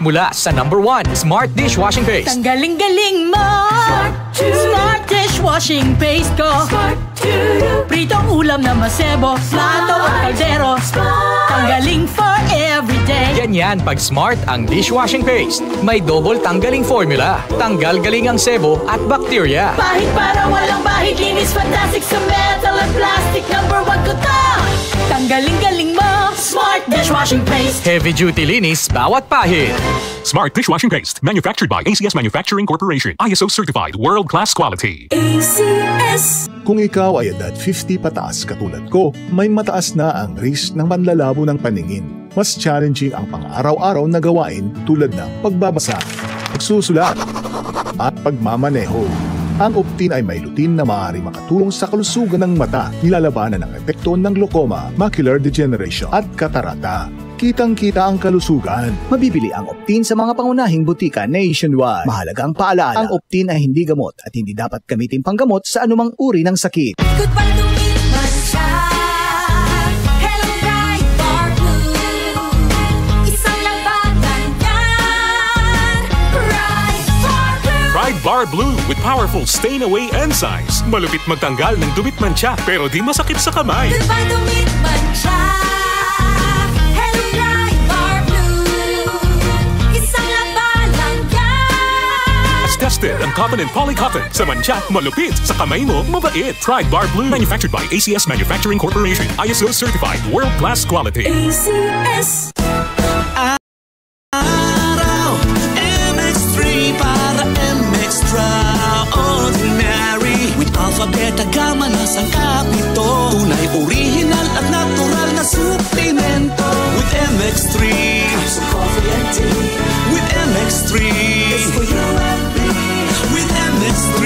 mula sa #1 Smart Dishwashing Paste. Tanggaling-galing mo! Smart Dishwashing Paste ko! Pritong ulam na masebo, plato at kaldero. Tanggaling for everyday. Ganyan pag Smart ang dishwashing paste. May double tanggaling formula. Tanggal galing ang sebo at bakterya. Bahid para walang bahid, linis fantastic sa metal at plastic. #1 ko to! Tanggaling-galing mo! Smart Dishwashing Paste. Heavy duty linis bawat pahid. Smart Dishwashing Paste, manufactured by ACS Manufacturing Corporation. ISO certified, world-class quality. ACS. Kung ikaw ay edad 50 pataas katulad ko, may mataas na ang risk ng manlalabo ng paningin. Mas challenging ang pang-araw-araw na gawain tulad ng pagbabasa, pagsusulat, at pagmamaneho. Ang Optin ay may lutin na maaari makatulong sa kalusugan ng mata, nilalabanan ang epekto ng glaucoma, macular degeneration at katarata. Kitang-kita ang kalusugan. Mabibili ang Optin sa mga pangunahing butika nationwide. Mahalagang paalala, ang Optin ay hindi gamot at hindi dapat gamitin panggamot sa anumang uri ng sakit. Goodbye to me, Mancha. Hello, Bright Bar Blue. Isang labanan yan. Bright Bar Blue. Pride Bar Blue with powerful stain-away enzymes. Malupit magtanggal ng dumit mancha pero di masakit sa kamay. Goodbye to me, Mancha. Hello, Bright Bar Blue. Isang labanan yan. As tested ang cotton and polycotton. Sa mancha, malupit. Sa kamay mo, mabait. Pride Bar Blue, manufactured by ACS Manufacturing Corporation. ISO certified, world-class quality. ACS. Araw, MX3 para MX-Traordinary. With alpha, beta, gamma na sangkap ito. Tunay, original at natural na suplemento. With MX3, some coffee and tea. With MX3, it's for you and me. With MX3,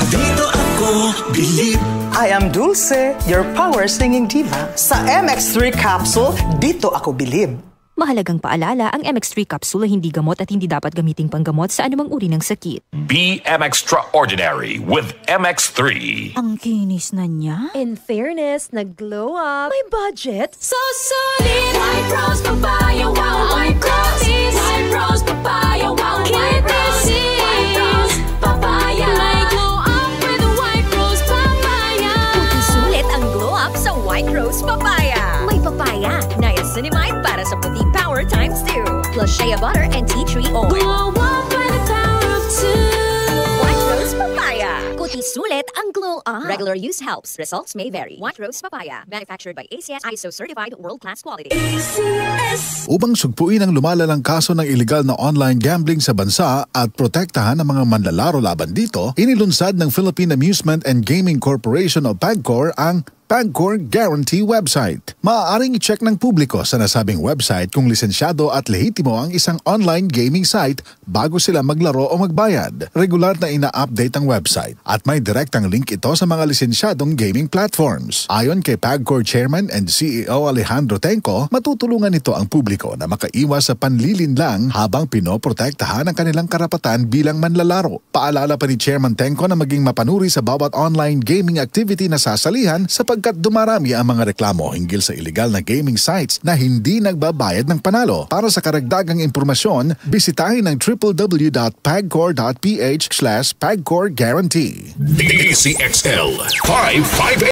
dito ako believe. I am Dulce, your power singing diva. Sa MX3 capsule, dito ako bilib. Mahalagang paalala, ang MX3 capsule ay hindi gamot at hindi dapat gamiting panggamot sa anumang uri ng sakit. Be MX-Traordinary with MX3. Ang kinis na niya. In fairness, nag-glow up. May budget. So solid. White Rose Papaya, wow, White Rose. White Rose Papaya, wow, White Rose. White Rose Papaya. May glow up with the White Rose Papaya. Puti sulit ang glow up sa White Rose Papaya. May papaya, niacinamide para sa puti power times 2. Plus shea butter and tea tree oil. Glow up with the power of 2. White Rose Papaya. Puti sulit ang glow up. Regular use helps. Results may vary. White Rose Papaya. Manufactured by ACS ISO certified world-class quality. ACS. Upang sugpuin ang lumalalang kaso ng iligal na online gambling sa bansa at protektahan ang mga manlalaro laban dito, inilunsad ng Philippine Amusement and Gaming Corporation o PAGCOR ang PAGCOR Guarantee website. Maaaring i-check ng publiko sa nasabing website kung lisensyado at lehitimo ang isang online gaming site bago sila maglaro o magbayad. Regular na ina-update ang website at may direktang link ito sa mga lisensyadong gaming platforms. Ayon kay PAGCOR Chairman and CEO Alejandro Tenco, matutulungan nito ang publiko na makaiwas sa panlilinlang habang pinoprotektahan ang kanilang karapatan bilang manlalaro. Paalala pa ni Chairman Tenco na maging mapanuri sa bawat online gaming activity na sasalihan sapagkat dumarami ang mga reklamo hinggil sa illegal na gaming sites na hindi nagbabayad ng panalo. Para sa karagdagang impormasyon, bisitahin ang www.pagcor.ph/PagcorGuarantee. DCXL 558.